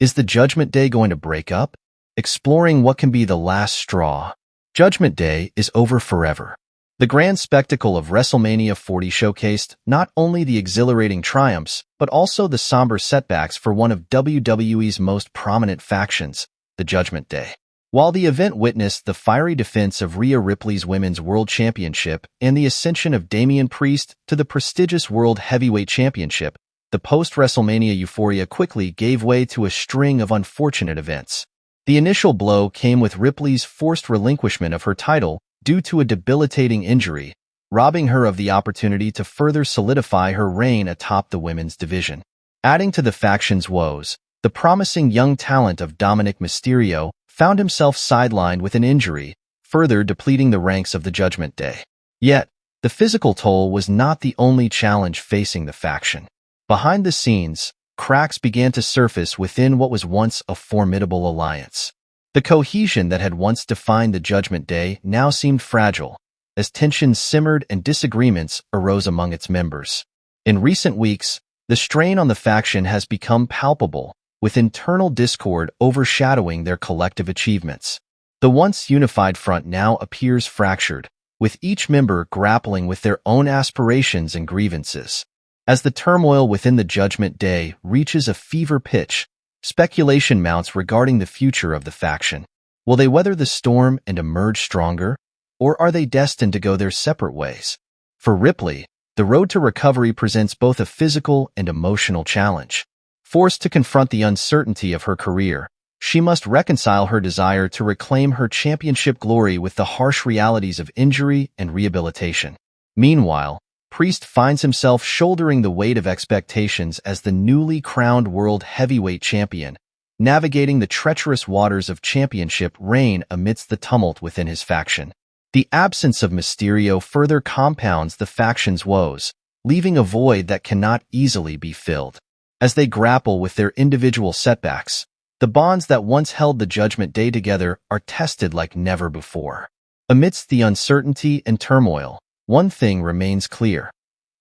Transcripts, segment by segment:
Is the Judgment Day going to break up? Exploring what can be the last straw. Judgment Day is over forever. The grand spectacle of WrestleMania 40 showcased not only the exhilarating triumphs, but also the somber setbacks for one of WWE's most prominent factions, the Judgment Day. While the event witnessed the fiery defense of Rhea Ripley's Women's World Championship and the ascension of Damian Priest to the prestigious World Heavyweight Championship, the post-WrestleMania euphoria quickly gave way to a string of unfortunate events. The initial blow came with Ripley's forced relinquishment of her title due to a debilitating injury, robbing her of the opportunity to further solidify her reign atop the women's division. Adding to the faction's woes, the promising young talent of Dominic Mysterio found himself sidelined with an injury, further depleting the ranks of the Judgment Day. Yet, the physical toll was not the only challenge facing the faction. Behind the scenes, cracks began to surface within what was once a formidable alliance. The cohesion that had once defined the Judgment Day now seemed fragile, as tensions simmered and disagreements arose among its members. In recent weeks, the strain on the faction has become palpable, with internal discord overshadowing their collective achievements. The once unified front now appears fractured, with each member grappling with their own aspirations and grievances. As the turmoil within the Judgment Day reaches a fever pitch, speculation mounts regarding the future of the faction. Will they weather the storm and emerge stronger, or are they destined to go their separate ways? For Ripley, the road to recovery presents both a physical and emotional challenge. Forced to confront the uncertainty of her career, she must reconcile her desire to reclaim her championship glory with the harsh realities of injury and rehabilitation. Meanwhile, Priest finds himself shouldering the weight of expectations as the newly crowned World Heavyweight Champion, navigating the treacherous waters of championship reign amidst the tumult within his faction. The absence of Mysterio further compounds the faction's woes, leaving a void that cannot easily be filled. As they grapple with their individual setbacks, the bonds that once held the Judgment Day together are tested like never before. Amidst the uncertainty and turmoil, one thing remains clear.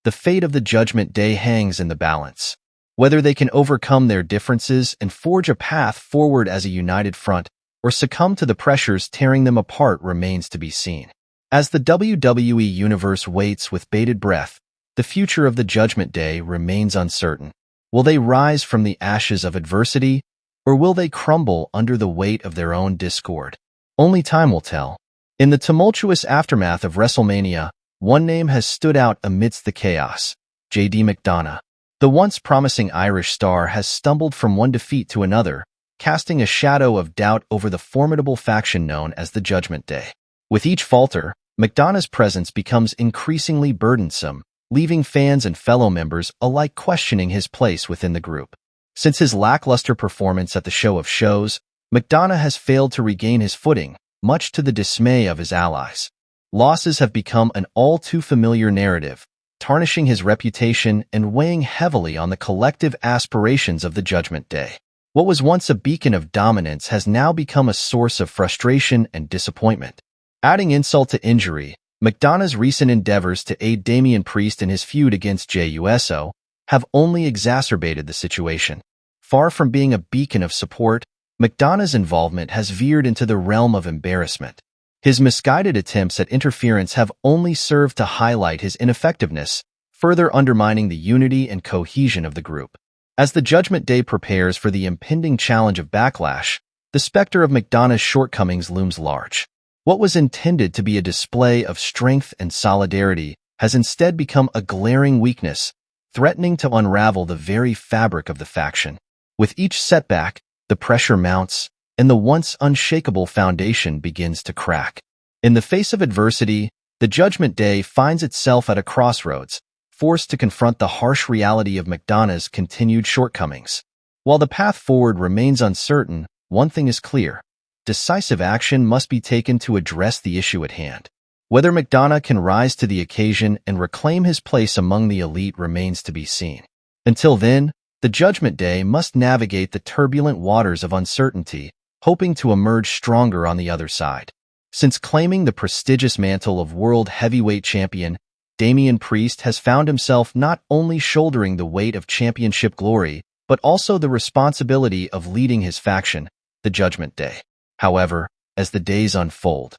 The fate of the Judgment Day hangs in the balance. Whether they can overcome their differences and forge a path forward as a united front, or succumb to the pressures tearing them apart remains to be seen. As the WWE Universe waits with bated breath, the future of the Judgment Day remains uncertain. Will they rise from the ashes of adversity, or will they crumble under the weight of their own discord? Only time will tell. In the tumultuous aftermath of WrestleMania, one name has stood out amidst the chaos: JD McDonagh. The once promising Irish star has stumbled from one defeat to another, casting a shadow of doubt over the formidable faction known as the Judgment Day. With each falter, McDonagh's presence becomes increasingly burdensome, leaving fans and fellow members alike questioning his place within the group. Since his lackluster performance at the Show of Shows, McDonagh has failed to regain his footing, much to the dismay of his allies. Losses have become an all-too-familiar narrative, tarnishing his reputation and weighing heavily on the collective aspirations of the Judgment Day. What was once a beacon of dominance has now become a source of frustration and disappointment. Adding insult to injury, McDonagh's recent endeavors to aid Damian Priest in his feud against Jey Uso have only exacerbated the situation. Far from being a beacon of support, McDonagh's involvement has veered into the realm of embarrassment. His misguided attempts at interference have only served to highlight his ineffectiveness, further undermining the unity and cohesion of the group. As the Judgment Day prepares for the impending challenge of Backlash, the specter of McDonagh's shortcomings looms large. What was intended to be a display of strength and solidarity has instead become a glaring weakness, threatening to unravel the very fabric of the faction. With each setback, the pressure mounts, and the once unshakable foundation begins to crack. In the face of adversity, the Judgment Day finds itself at a crossroads, forced to confront the harsh reality of McDonagh's continued shortcomings. While the path forward remains uncertain, one thing is clear: decisive action must be taken to address the issue at hand. Whether McDonagh can rise to the occasion and reclaim his place among the elite remains to be seen. Until then, the Judgment Day must navigate the turbulent waters of uncertainty, hoping to emerge stronger on the other side. Since claiming the prestigious mantle of World Heavyweight Champion, Damian Priest has found himself not only shouldering the weight of championship glory, but also the responsibility of leading his faction, the Judgment Day. However, as the days unfold,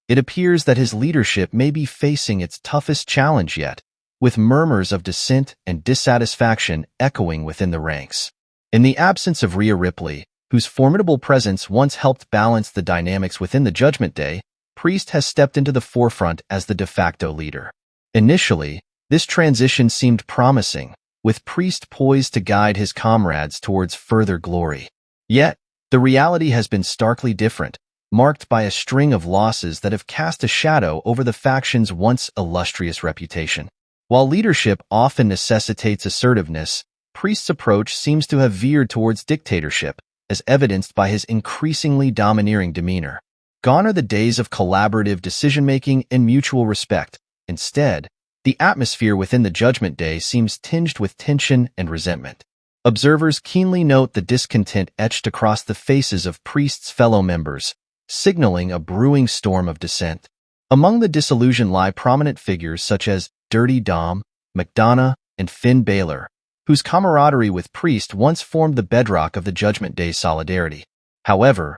it appears that his leadership may be facing its toughest challenge yet, with murmurs of dissent and dissatisfaction echoing within the ranks. In the absence of Rhea Ripley, whose formidable presence once helped balance the dynamics within the Judgment Day, Priest has stepped into the forefront as the de facto leader. Initially, this transition seemed promising, with Priest poised to guide his comrades towards further glory. Yet, the reality has been starkly different, marked by a string of losses that have cast a shadow over the faction's once illustrious reputation. While leadership often necessitates assertiveness, Priest's approach seems to have veered towards dictatorship, as evidenced by his increasingly domineering demeanor. Gone are the days of collaborative decision-making and mutual respect. Instead, the atmosphere within the Judgment Day seems tinged with tension and resentment. Observers keenly note the discontent etched across the faces of Priest's fellow members, signaling a brewing storm of dissent. Among the disillusioned lie prominent figures such as Dirty Dom, McDonagh, and Finn Balor, whose camaraderie with Priest once formed the bedrock of the Judgment Day's solidarity. However,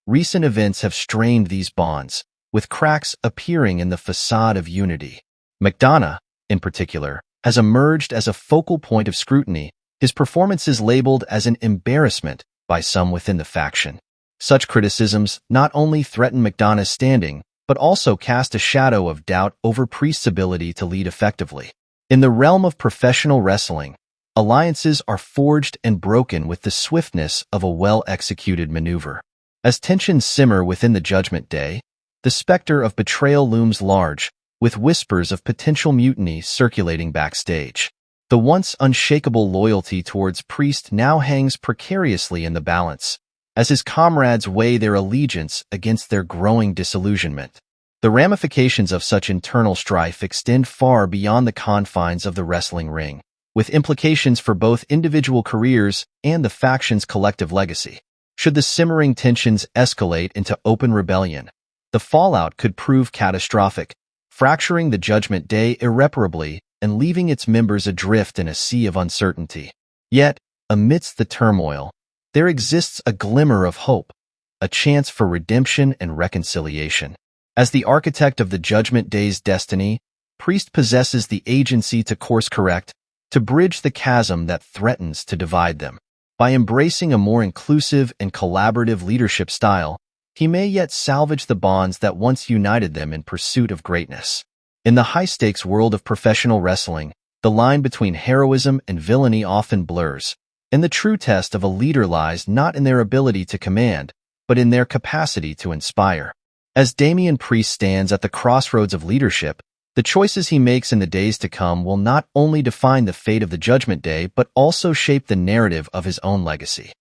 recent events have strained these bonds, with cracks appearing in the facade of unity. McDonagh, in particular, has emerged as a focal point of scrutiny, his performances labeled as an embarrassment by some within the faction. Such criticisms not only threaten McDonagh's standing, but also cast a shadow of doubt over Priest's ability to lead effectively. In the realm of professional wrestling, alliances are forged and broken with the swiftness of a well-executed maneuver. As tensions simmer within the Judgment Day, the specter of betrayal looms large, with whispers of potential mutiny circulating backstage. The once unshakable loyalty towards Priest now hangs precariously in the balance, as his comrades weigh their allegiance against their growing disillusionment. The ramifications of such internal strife extend far beyond the confines of the wrestling ring, with implications for both individual careers and the faction's collective legacy. Should the simmering tensions escalate into open rebellion, the fallout could prove catastrophic, fracturing the Judgment Day irreparably and leaving its members adrift in a sea of uncertainty. Yet, amidst the turmoil, there exists a glimmer of hope, a chance for redemption and reconciliation. As the architect of the Judgment Day's destiny, Priest possesses the agency to course-correct, to bridge the chasm that threatens to divide them. By embracing a more inclusive and collaborative leadership style, he may yet salvage the bonds that once united them in pursuit of greatness. In the high-stakes world of professional wrestling, the line between heroism and villainy often blurs, and the true test of a leader lies not in their ability to command, but in their capacity to inspire. As Damian Priest stands at the crossroads of leadership, the choices he makes in the days to come will not only define the fate of the Judgment Day but also shape the narrative of his own legacy.